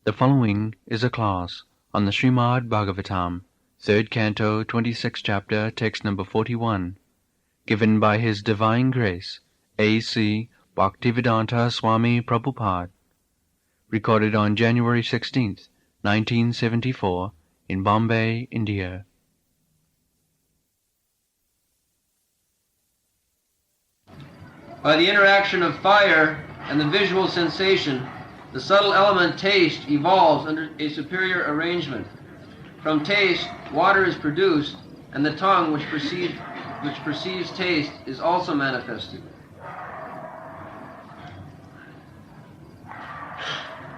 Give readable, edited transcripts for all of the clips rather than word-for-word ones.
The following is a class on the Srimad Bhagavatam, 3rd Canto, 26th Chapter, text number 41, given by His Divine Grace, A.C. Bhaktivedanta Swami Prabhupada, recorded on January 16th, 1974, in Bombay, India. By the interaction of fire and the visual sensation, the subtle element taste evolves under a superior arrangement. From taste, water is produced, and the tongue which perceives taste is also manifested.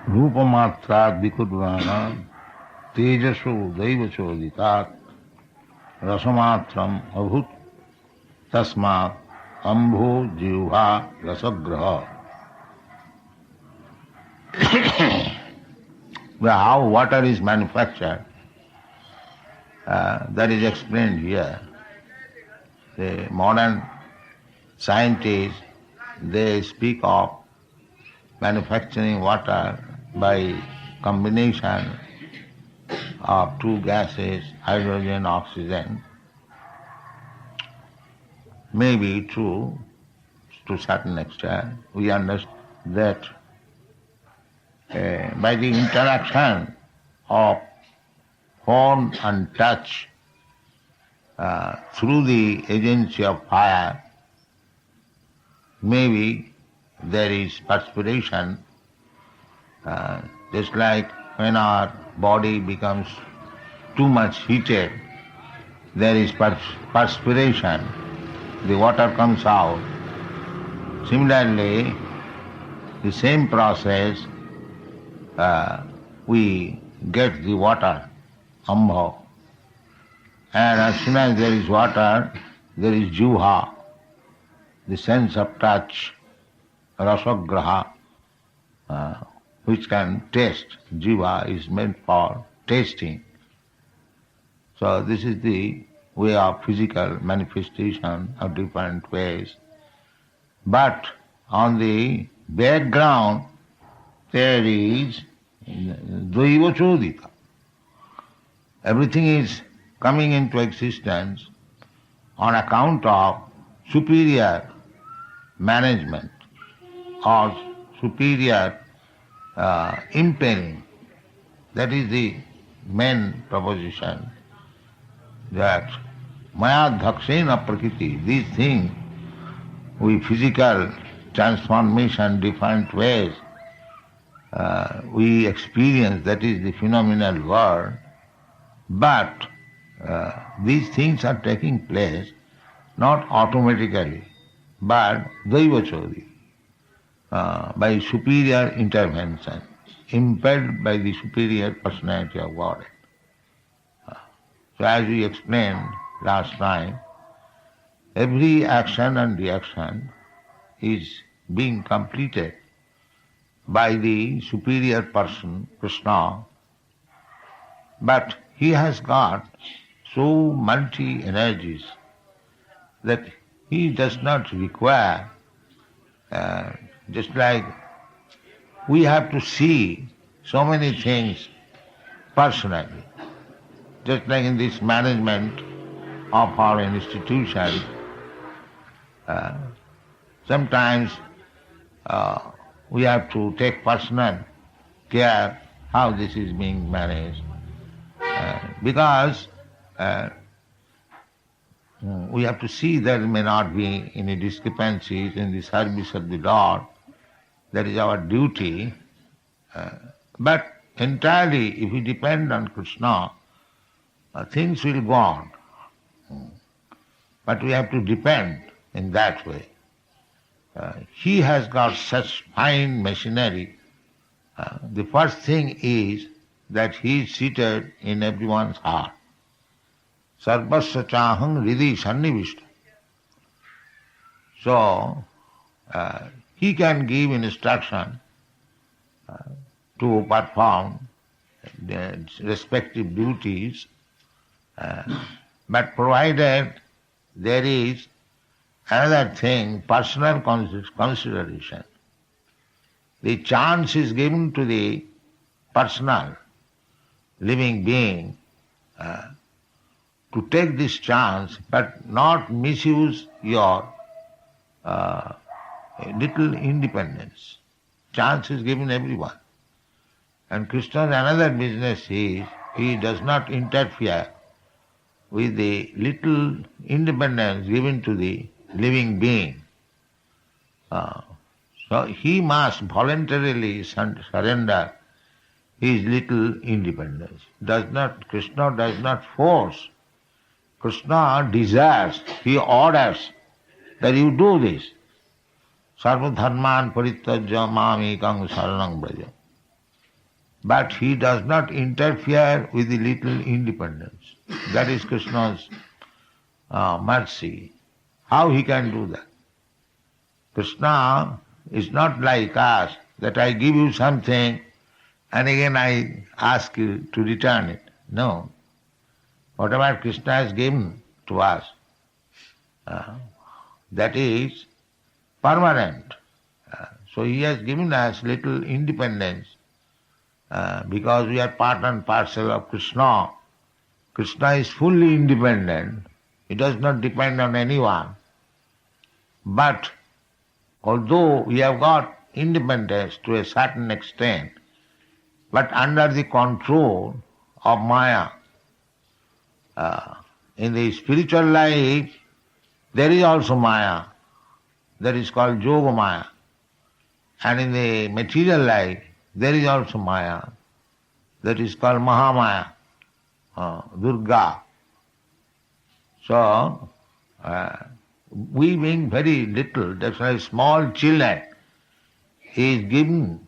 Rupamatrat vikudvana tejaso daivachodhitat rasamatram abhut tasmat ambho jivha rasagraha. How water is manufactured, that is explained here. The modern scientists, they speak of manufacturing water by combination of two gases, hydrogen, oxygen. May be true to a certain extent. We understand that by the interaction of form and touch through the agency of fire, maybe there is perspiration, just like when our body becomes too much heated, there is perspiration, the water comes out. Similarly, the same process, we get the water, ambha. And as soon as there is water, there is juha, the sense of touch, rasagraha, which can taste. Jiva is meant for tasting. So this is the way of physical manifestation of different ways. But on the background, there is daiva chodhita. Everything is coming into existence on account of superior management or superior impelling. That is the main proposition, that maya dhakshena prakriti, these things, with physical transformation, different ways, we experience, that is the phenomenal world, but these things are taking place not automatically, but daiva chodhi, by superior intervention, impelled by the superior personality of God. So as we explained last time, every action and reaction is being completed by the superior person, Krishna, but he has got so multi-energies that he does not require, just like we have to see so many things personally, just like in this management of our institution, sometimes we have to take personal care how this is being managed, because we have to see there may not be any discrepancies in the service of the Lord. That is our duty. But entirely, if we depend on Krishna, things will go on. But we have to depend in that way. He has got such fine machinery. The first thing is that he is seated in everyone's heart. Sarvasya chahang hridhi sannivishta. So, he can give instruction to perform the respective duties, but provided there is another thing, personal consideration. The chance is given to the personal living being to take this chance but not misuse your little independence. Chance is given everyone. And Krishna's another business is he does not interfere with the little independence given to the living being. So he must voluntarily surrender his little independence. Krishna does not force. Krishna desires, he orders that you do this. Sarva dharman parityajya mamekam saranam braja. But he does not interfere with the little independence. That is Krishna's mercy. How he can do that? Krishna is not like us, that I give you something and again I ask you to return it. No. Whatever Krishna has given to us, that is permanent. So he has given us little independence because we are part and parcel of Krishna. Krishna is fully independent. He does not depend on anyone. But although we have got independence to a certain extent, but under the control of Maya. In the spiritual life, there is also Maya. That is called Yoga Maya. And in the material life, there is also Maya. That is called Mahamaya, Durga. So, we being very little, that's why small children is given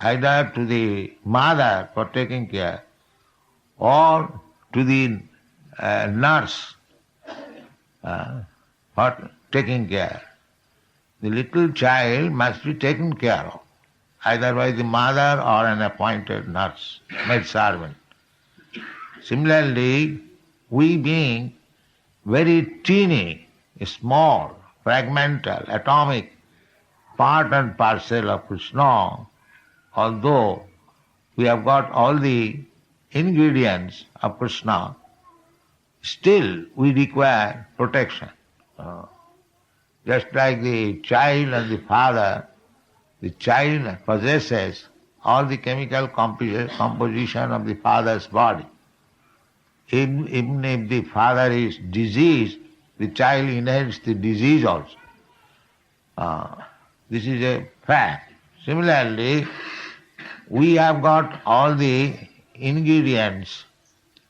either to the mother for taking care or to the nurse for taking care. The little child must be taken care of, either by the mother or an appointed nurse, maid servant. Similarly, we being very teeny, small, fragmental, atomic, part and parcel of Krishna, although we have got all the ingredients of Krishna, still we require protection. Just like the child and the father, the child possesses all the chemical composition of the father's body. Even if the father is diseased, the child inherits the disease also. This is a fact. Similarly, we have got all the ingredients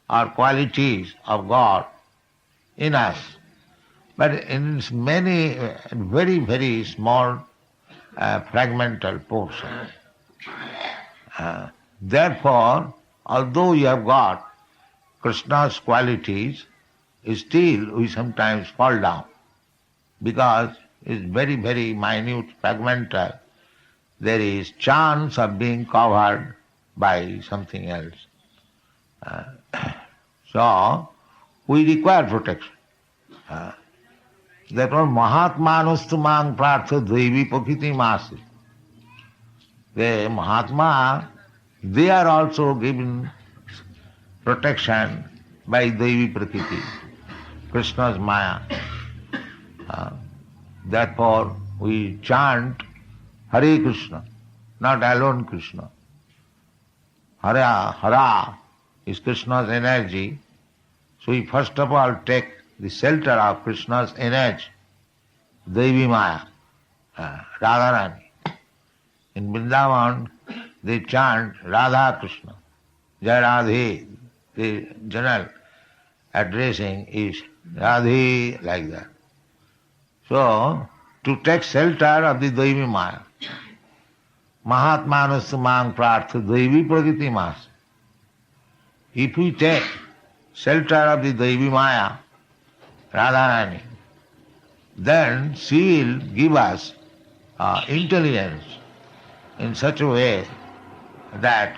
or qualities of God in us, but in many, very, very small fragmental portions. Therefore, although you have got Krishna's qualities, still we sometimes fall down because it's very, very minute, fragmental. There is chance of being covered by something else. So, we require protection. Therefore, Mahatmanastu mang prartha dvaivi pakiti masi. The Mahatma, they are also given protection by Devi Prakriti, Krishna's Maya. Therefore, we chant Hare Krishna, not alone Krishna. Hara is Krishna's energy. So we first of all take the shelter of Krishna's energy, Devi Maya, Radharani. In Vrindavan, they chant Radha Krishna, Jai Radhe. The general addressing is Radhe, like that. So, to take shelter of the Devi Maya, Mahatmanastu mang prartha Devi prakriti mas. If we take shelter of the Devi Maya, Radharani, then she will give us intelligence in such a way that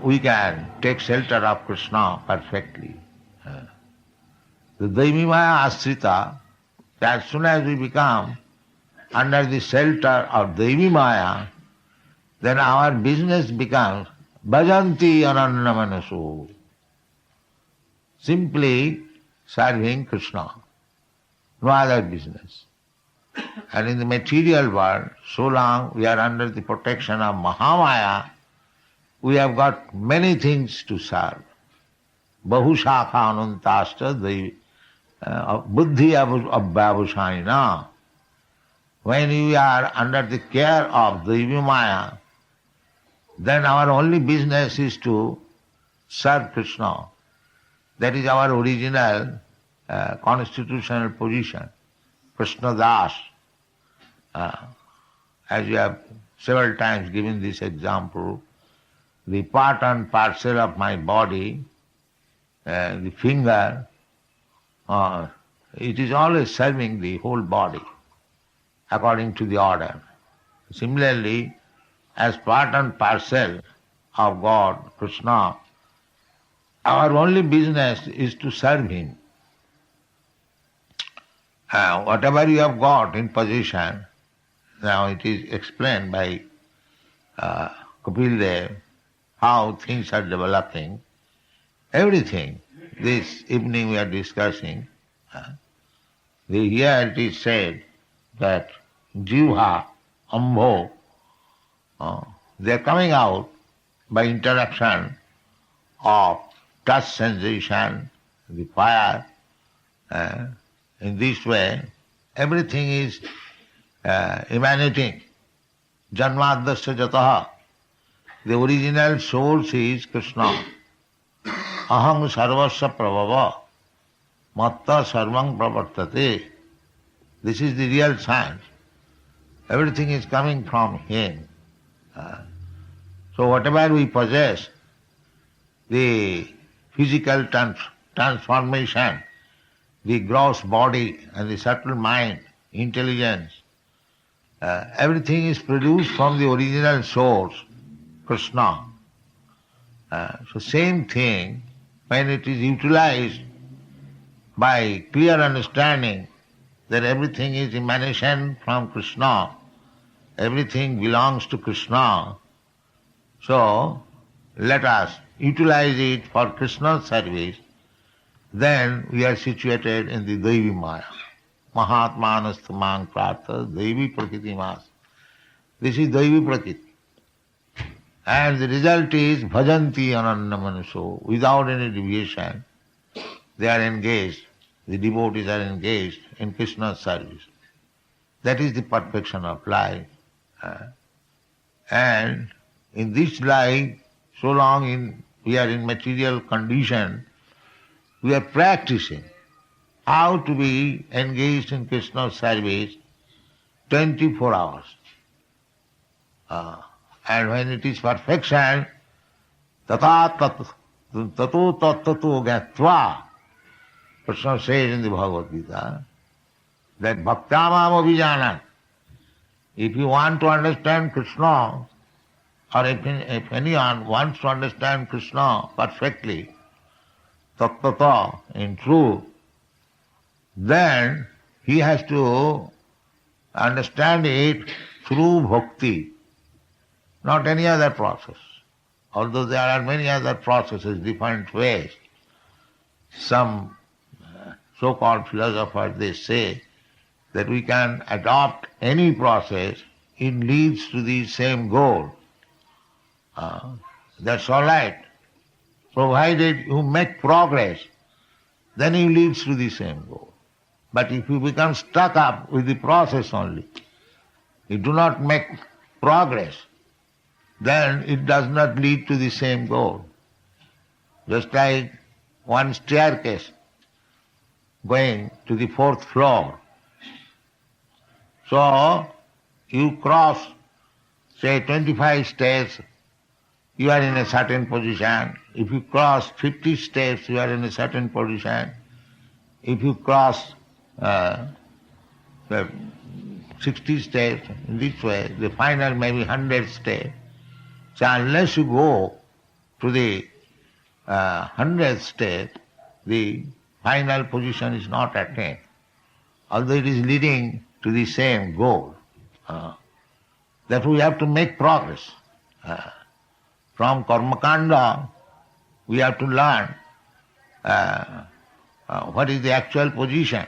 we can take shelter of Krishna perfectly. The Devi Maya Asrita, as soon as we become under the shelter of Devi Maya, then our business becomes Bhajanti ananya manaso. Simply serving Krishna, no other business. And in the material world, so long we are under the protection of Mahamaya, we have got many things to serve. Bahushakha anantashta buddhi abhyavasayina. When we are under the care of Devi Maya, then our only business is to serve Krishna. That is our original constitutional position. Krishna Das. As you have several times given this example, the part and parcel of my body, the finger, it is always serving the whole body according to the order. Similarly, as part and parcel of God, Krishna, our only business is to serve Him. Whatever you have got in possession, now it is explained by Kapil Dev how things are developing. Everything, this evening we are discussing, here it is said that Jivha, Ambho, they are coming out by interaction of touch sensation, the fire. In this way, everything is emanating. Janmadasya jataha. The original source is Krishna. Aham sarvasya prabhava. Matta sarvang pravartate. This is the real science. Everything is coming from Him. So whatever we possess, the physical transformation, the gross body and the subtle mind, intelligence, everything is produced from the original source, Krishna. So same thing, when it is utilized by clear understanding that everything is emanation from Krishna, everything belongs to Krishna, so let us utilize it for Krishna's service, then we are situated in the Devi Maya. Mahatmanastamang prartha Devi Prakriti Mas. This is Devi Prakriti. And the result is bhajanti ananya manaso. Without any deviation, they are engaged, the devotees are engaged in Krishna's service. That is the perfection of life. And in this life, so long we are in material condition, we are practicing how to be engaged in Krishna's service 24 hours. And when it is perfection, tato tato gatva, Krishna says in the Bhagavad Gita, that bhaktamam abhijanat. If you want to understand Krishna, or if anyone wants to understand Krishna perfectly, tattata, in truth, then he has to understand it through bhakti, not any other process. Although there are many other processes, different ways. Some so-called philosophers, they say that we can adopt any process, it leads to the same goal. That's all right. Provided you make progress, then it leads to the same goal. But if you become stuck up with the process only, you do not make progress, then it does not lead to the same goal. Just like one staircase going to the 4th floor. So you cross, say, 25 steps, you are in a certain position. If you cross 50 steps, you are in a certain position. If you cross 60 steps, in this way, the final maybe 100 steps. So unless you go to the 100th step, the final position is not attained, although it is leading to the same goal. That we have to make progress. from karmakanda, we have to learn what is the actual position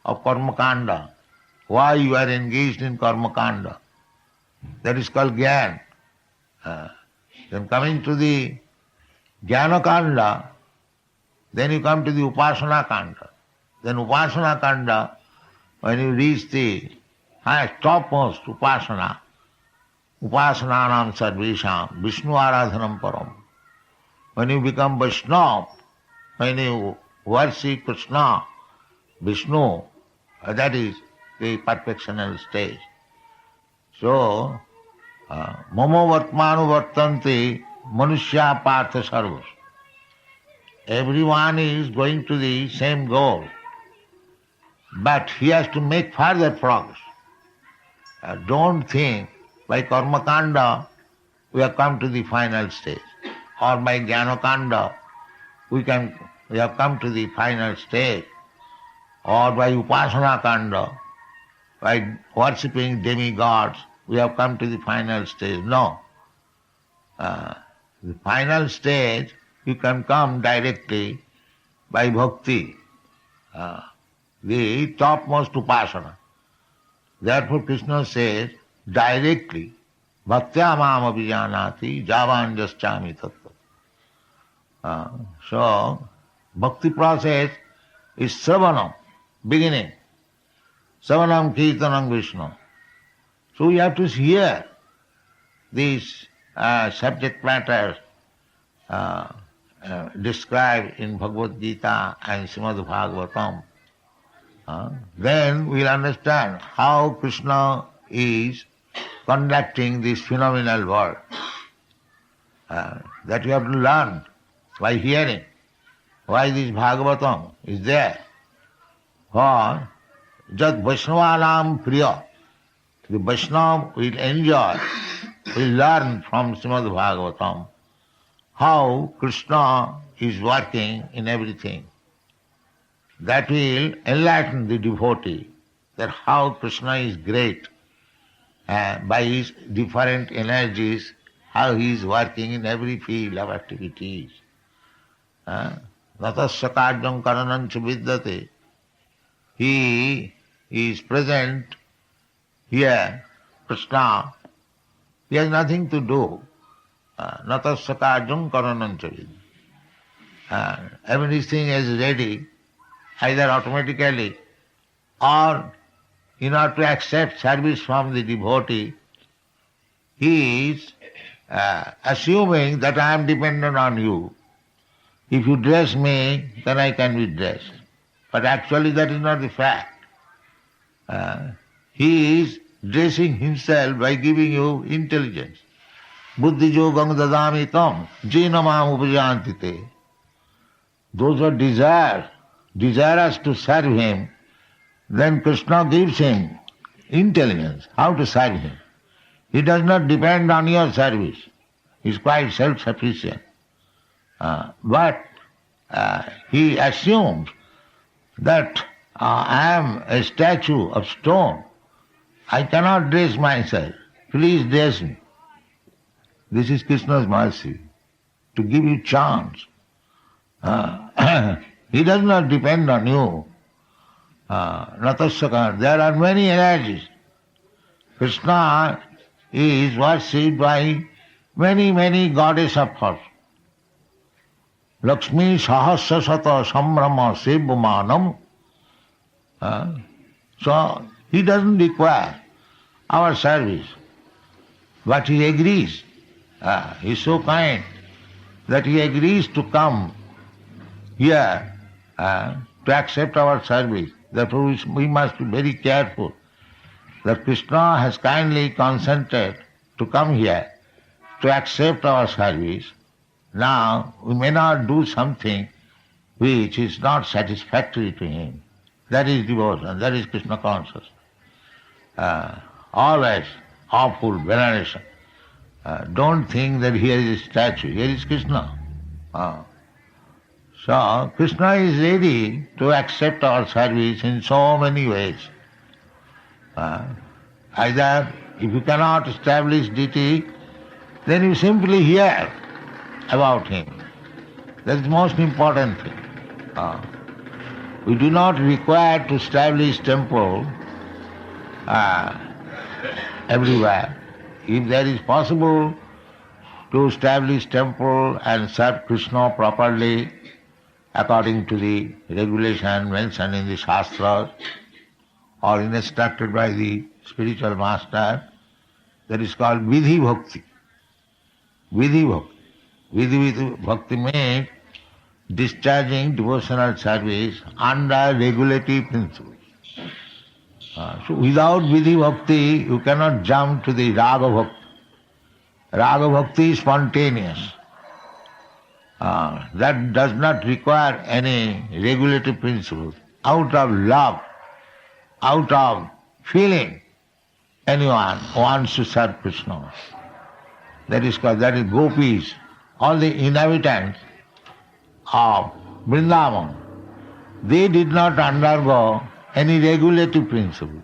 of karmakanda, why you are engaged in karmakanda. That is called jnana. Then coming to the jnana kanda, then you come to the upasana kanda. Then upasana kanda, when you reach the highest, topmost upasana, upasananam sarvesham, Vishnu aradhanam param. When you become Vaishnava, when you worship Krishna, Vishnu, that is the perfectional stage. So, mamo vatmanu vartanti manushya partha sarvas. Everyone is going to the same goal, but he has to make further progress. Don't think by karmakanda we have come to the final stage, or by jnanakanda we have come to the final stage, or by upasana kanda, by worshipping demigods, we have come to the final stage. No. The final stage you can come directly by bhakti, the topmost upasana. Therefore Krishna says directly, bhaktya mam abhijanati javan jaschami tattva. So, bhakti process is sravanam, beginning. Sravanam kirtanam Vishnu. So we have to hear these subject matters described in Bhagavad Gita and Srimad Bhagavatam. Then we'll understand how Krishna is conducting this phenomenal world. That we have to learn by hearing why this Bhagavatam is there. For Jat Vaishnavanam Priya, the Vaishnava will enjoy, will learn from Srimad Bhagavatam how Krishna is working in everything. That will enlighten the devotee that how Krishna is great by his different energies, how he is working in every field of activities. Natasya karyam karanancha vidyate. He is present here, Krishna. He has nothing to do. Natasya karyam karanancha vidyate. Everything is ready, either automatically or in order to accept service from the devotee. He is assuming that I am dependent on you. If you dress me, then I can be dressed. But actually that is not the fact. He is dressing himself by giving you intelligence. Buddhi yogam dadami tam jena mam upajantite. Those who desirous to serve him, then Krishna gives him intelligence, how to serve him. He does not depend on your service. He is quite self-sufficient. But he assumes that I am a statue of stone. I cannot dress myself. Please dress me. This is Krishna's mercy, to give you chance. He does not depend on you. Natasya, there are many energies. Krishna is worshipped by many goddesses of course. Lakshmi sahasra sata samrama sevvamanam. So he doesn't require our service, but he agrees. He is so kind that he agrees to come here to accept our service. Therefore we must be very careful that Krishna has kindly consented to come here to accept our service. Now we may not do something which is not satisfactory to him. That is devotion, that is Krishna consciousness. Always awful veneration. Don't think that here is a statue, here is Krishna. So Krishna is ready to accept our service in so many ways. Either if you cannot establish deity, then you simply hear about him. That's the most important thing. We do not require to establish temple everywhere. If there is possible to establish temple and serve Krishna properly according to the regulation mentioned in the Shastras or instructed by the spiritual master, that is called Vidhi Bhakti. Vidhi Bhakti. Vidhi Bhakti means discharging devotional service under regulative principles. So without Vidhi Bhakti, you cannot jump to the Raga Bhakti. Raga Bhakti is spontaneous. That does not require any regulative principles. Out of love, out of feeling, anyone wants to serve Krishna. That is gopis, all the inhabitants of Vrindavan. They did not undergo any regulative principle,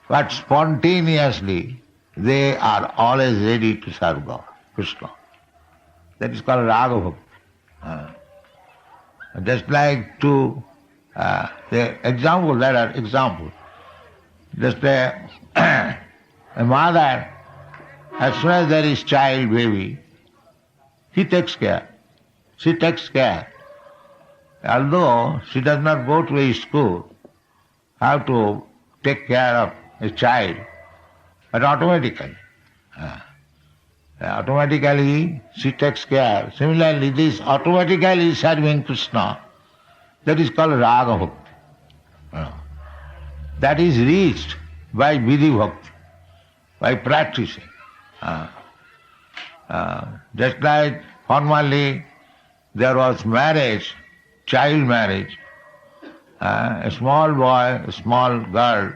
but spontaneously they are always ready to serve God, Krishna. That is called Raga Bhakti. Just like to the example, there are examples. Just a mother, as soon as there is child, baby, he takes care. She takes care. Although she does not go to a school, how to take care of a child, but automatically she takes care. Similarly, this automatically serving Krishna, that is called Raga Bhakti. That is reached by Vidhi Bhakti, by practicing. Just like formerly there was marriage, child marriage, a small boy, a small girl,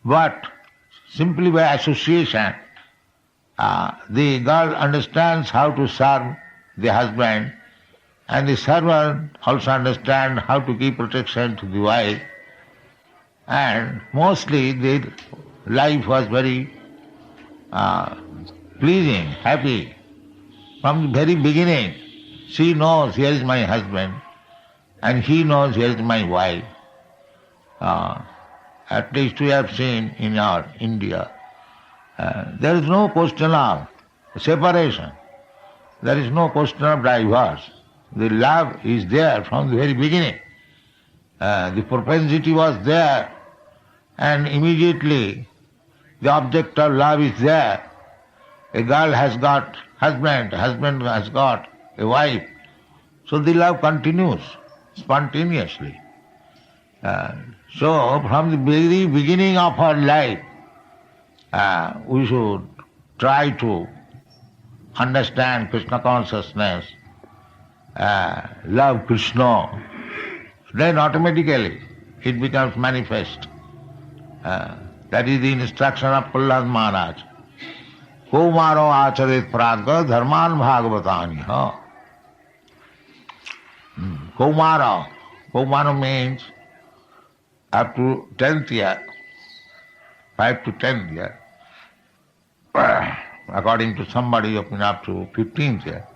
but simply by association, the girl understands how to serve the husband, and the servant also understands how to give protection to the wife, and mostly the life was very pleasing, happy. From the very beginning, she knows here is my husband, and he knows here is my wife. At least we have seen in our India, there is no question of separation. There is no question of divorce. The love is there from the very beginning. The propensity was there, and immediately the object of love is there. A girl has got husband has got a wife. So the love continues spontaneously. So from the very beginning of our life, we should try to understand Krishna consciousness, love Krishna. Then automatically it becomes manifest. That is the instruction of Prahlad Maharaj. Kaumaro acharit pragga dharman bhagavatani. Kaumara means up to 10th year, 5 to 10th year. According to somebody up to 15th year.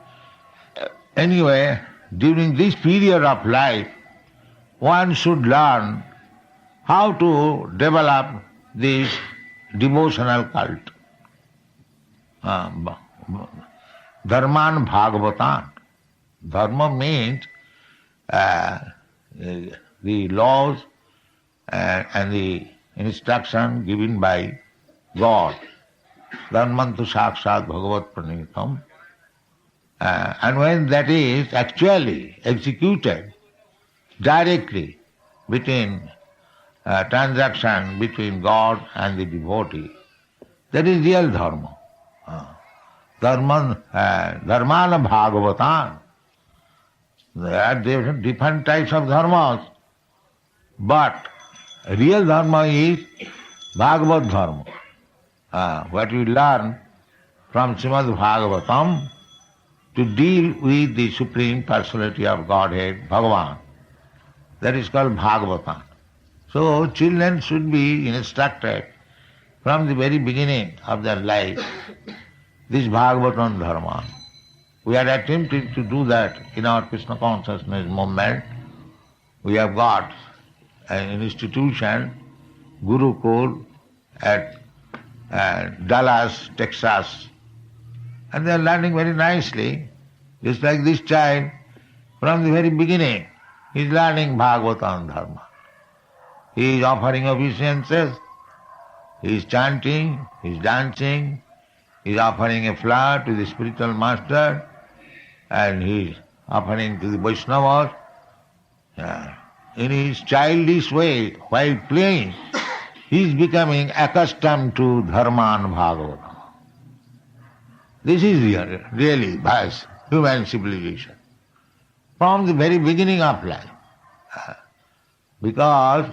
Anyway, during this period of life, one should learn how to develop this devotional cult. Dharman Bhagavatan. Dharma means the laws and the instruction given by God. Dharmantu sakshat bhagavat pranitam. And when that is actually executed directly between transaction between God and the devotee, that is real dharma. Dharmana bhagavatan. There are different types of dharmas, but real dharma is Bhagavad dharma. What we learn from Srimad Bhagavatam to deal with the Supreme Personality of Godhead, Bhagavan. That is called Bhagavatam. So children should be instructed from the very beginning of their life this Bhagavatam Dharma. We are attempting to do that in our Krishna consciousness movement. We have got an institution, Gurukul, at Dallas, Texas, and they are learning very nicely, just like this child, from the very beginning, he is learning Bhagavatam Dharma. He is offering obeisances, he is chanting, he is dancing, he is offering a flower to the spiritual master, and he is offering to the Vaishnavas. In his childish way, while playing, he is becoming accustomed to Dharma and Bhagavatam. This is really vast human civilization from the very beginning of life. Because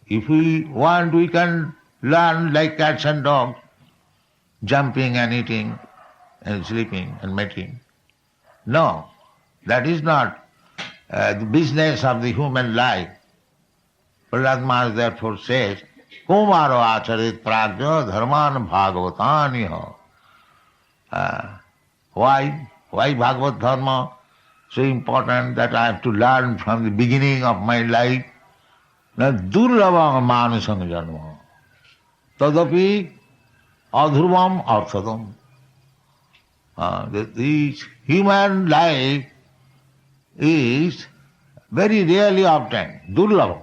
if we want, we can learn like cats and dogs, jumping and eating and sleeping and mating. No, that is not the business of the human life. Prahlad Maharaj therefore says, Kumaro acharit prajna dharman bhagavataniha. Why Bhagavad Dharma so important that I have to learn from the beginning of my life? Na durlabha manasang janma. Tadapi adhurvam arthadam. This human life is very rarely obtained. Durlabha.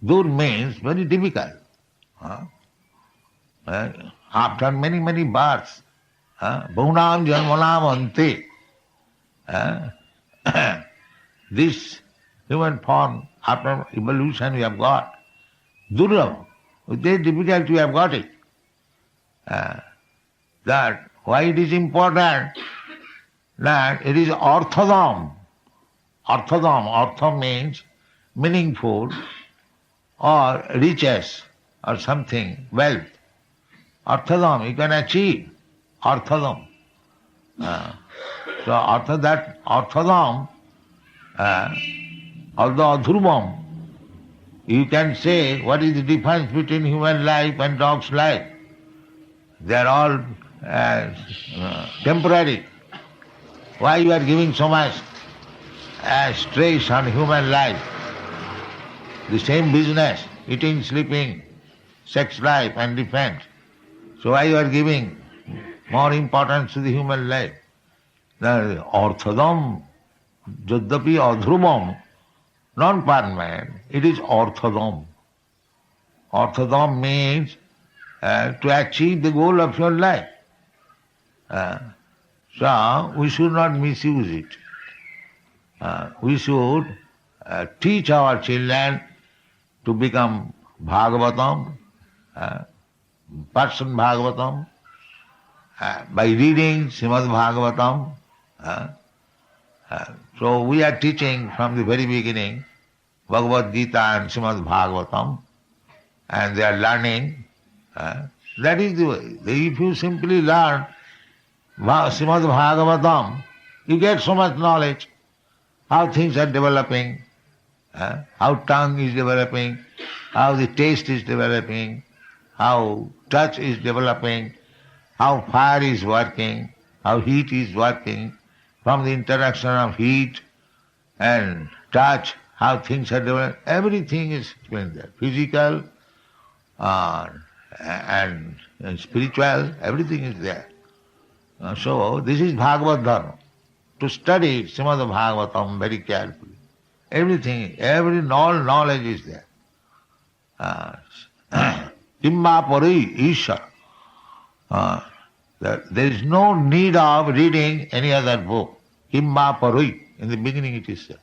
Dur means very difficult. After many births, Bhunam Janmanam Ante. This human form, after evolution we have got. Durlabha. With great difficulty we have got it. That why it is important? That it is arthadam. Arthadam. Artha means meaningful or riches or something, wealth. Arthadam, you can achieve. Arthadam. So arthadam, although adhurvam, you can say what is the difference between human life and dog's life. They are all temporary. Why you are giving so much stress on human life? The same business, eating, sleeping, sex life and defense. So why you are giving more importance to the human life? The orthodom, jaddapi adhrumam, non-permanent, it is orthodom. Orthodom means to achieve the goal of your life. So we should not misuse it. We should teach our children to become Bhagavatam, person Bhagavatam, by reading Srimad Bhagavatam. So we are teaching from the very beginning Bhagavad Gita and Srimad Bhagavatam, and they are learning. That is the way. If you simply learn Srimad Bhagavatam, you get so much knowledge, how things are developing, how tongue is developing, how the taste is developing, how touch is developing, how fire is working, how heat is working, from the interaction of heat and touch, how things are developed. Everything is explained there. Physical and spiritual, everything is there. So this is Bhagavad Dharma. To study Srimad Bhagavatam very carefully. Everything, all knowledge is there. Imma pari Isha. There is no need of reading any other book. Imma pari. In the beginning it is said.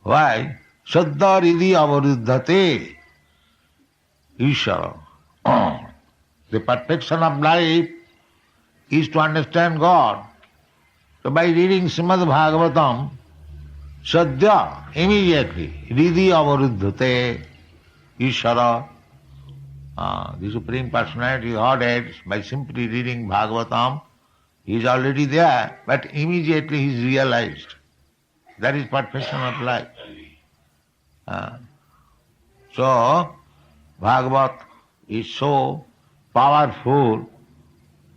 Why? Saddha ridi avaruddhate. Isha. The perfection of life is to understand God. So by reading Srimad Bhagavatam, Sadhya, immediately, Ridi avaruddhate, Ishara, the Supreme Personality of Godhead, by simply reading Bhagavatam, he is already there, but immediately he is realized. That is perfection of life. So, Bhagavat is so powerful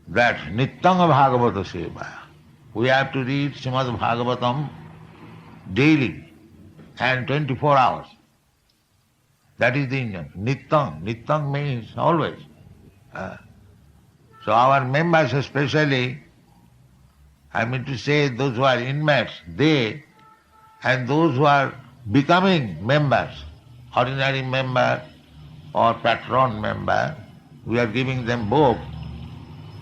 that Nityanga Bhagavata Seva. We have to read Srimad Bhagavatam daily and 24 hours. That is the Indian. Nityang. Nityang means always. So our members especially, I mean to say those who are inmates, they and those who are becoming members, ordinary member or patron member, we are giving them books.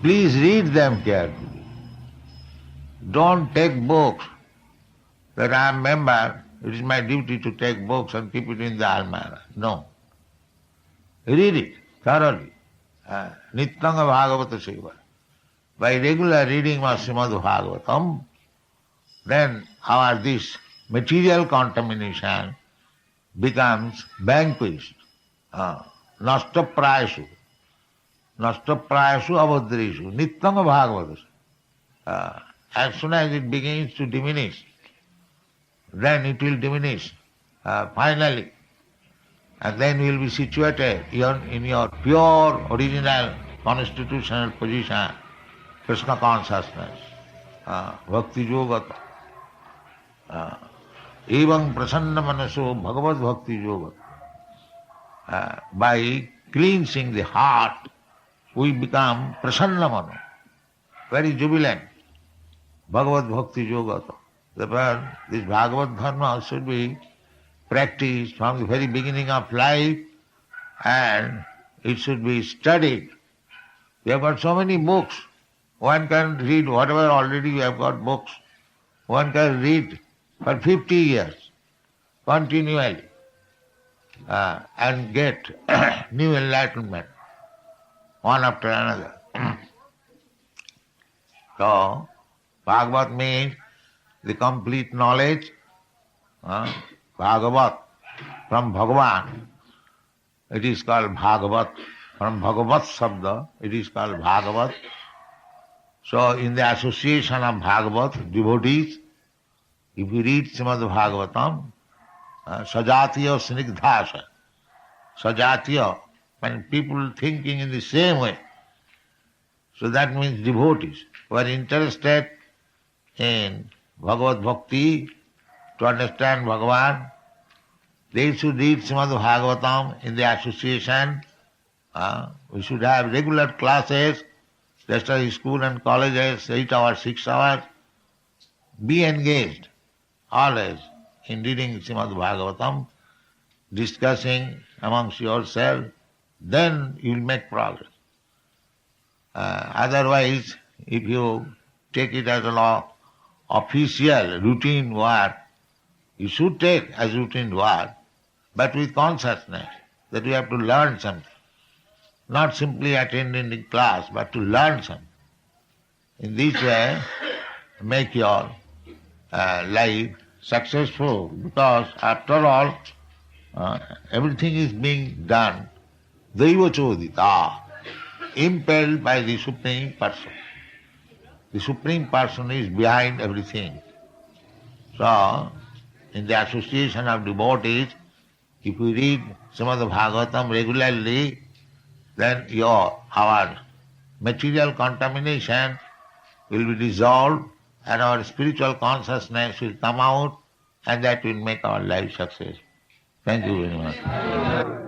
Please read them carefully. Don't take books that I am member, it is my duty to take books and keep it in the almirah. No. Read it thoroughly. Nityanga Bhagavata Seva. By regular reading of Srimad Bhagavatam, then our this material contamination becomes vanquished. Nasta prayashu. Nasta prayashu avadrishu. Nityanga Bhagavata. As soon as it begins to diminish, then it will diminish finally. And then you will be situated in your pure, original, constitutional position, Krishna consciousness, bhakti yogata. Evam prasanna manaso bhagavad bhakti yogata. By cleansing the heart, we become prasanna mano, very jubilant. Bhagavad bhakti yogata. Therefore, this Bhagavad dharma should be practiced from the very beginning of life, and it should be studied. We have got so many books. One can read whatever already we have got books. One can read for 50 years continually and get new enlightenment one after another. So, Bhagavat means the complete knowledge. Bhagavat, from Bhagavan, it is called Bhagavat. From Bhagavat Sabda, it is called Bhagavat. So in the association of Bhagavat, devotees, if you read Srimad Bhagavatam, Sajatiya Snigdhasa. Sajatiya, when people thinking in the same way. So that means devotees who are interested in Bhagavad Bhakti, to understand Bhagavan, they should read Srimad Bhagavatam in the association. We should have regular classes, just as school and colleges, 8 hours, 6 hours. Be engaged always in reading Srimad Bhagavatam, discussing amongst yourself, then you will make progress. Otherwise, if you take it as an official, routine work, you should take as routine work, but with consciousness that you have to learn something. Not simply attending the class, but to learn something. In this way, make your life successful, because after all, everything is being done Daiva Chodita, impelled by the Supreme Person. The Supreme Person is behind everything. So, in the association of devotees, if we read Srimad Bhagavatam regularly, then our material contamination will be dissolved and our spiritual consciousness will come out, and that will make our life successful. Thank you very much.